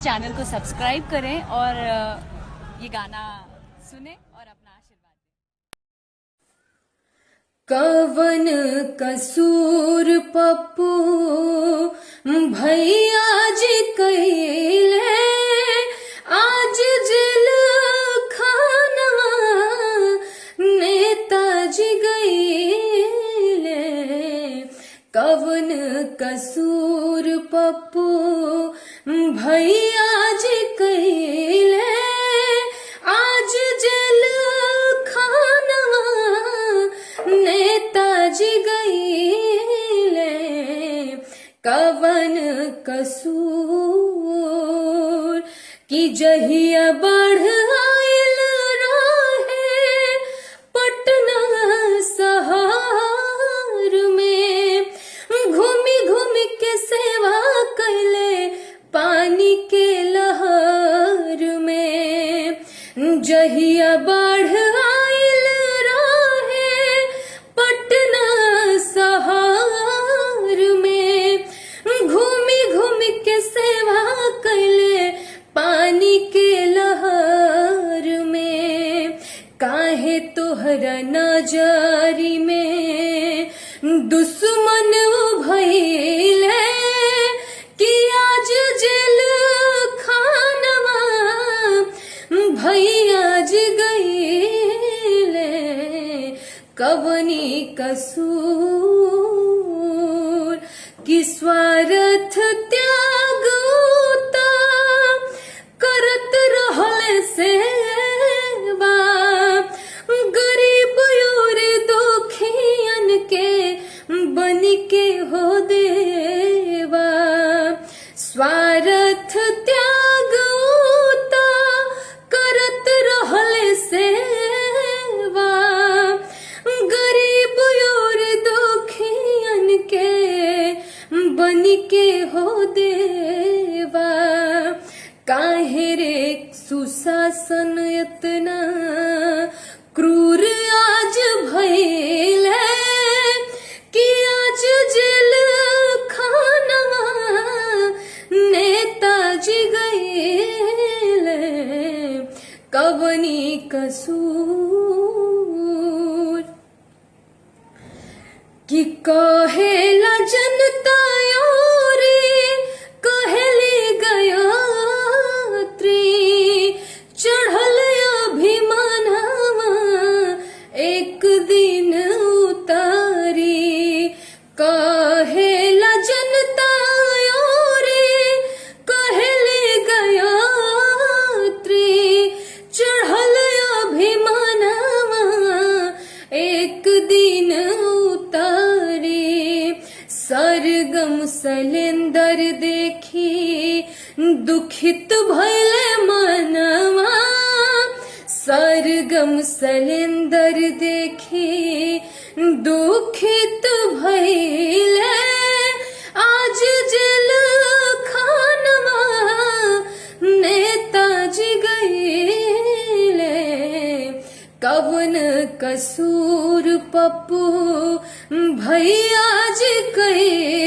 Channel को subscribe करें और ये गाना सुने और अपना आशीर्वाद दें। कवन कसूर पप्पू भैया जी कैले आज जेल खानवा नेताजी गईले। कवन कसूर पप्पू भैया जी कैले आज जेल खानवा नेताजी गईले। कवन कसूर की जहिया बढ़ आयल रहे पटना शहर में घूमी घूमी के सेवा कैले पानी के लहर में। जहिया बढ़ आयल रहे पटना शहर में घूमी घूमी के सेवा कैले पानी के लहर में। काहे तोहरा नजरी में दुश्मन भइले कि आज जेल खानवा भैया जी गईले। कवनी कसूर कि स्वार्थ त्याग उता करत रहल सेवा गरीब और दुखियन के बन के हो देवा। स्वार्थ त्याग उता करत रहल सेवा गरीब और दुखियन के बन के हो देवा। काहे रे सुशासन इतना क्रूर आज भइले कि आज जेल खानवा नेताजी गईले। कवनी कसूर कि कहेला जनता योरी कहेली गयात्री चढ़ल अभिमानवा एक दिन उतारी। कहेला जनता योरी कहेली गयात्री चढ़ल अभिमानवा एक दिन उतारी। सरगम सलेंदर देखी दुखित भइले मनवा सरगम सलेंदर देखी दुखित भइले आज जेल खानवा नेताजी गईले। कवन कसूर पप्पू भैया जी कैले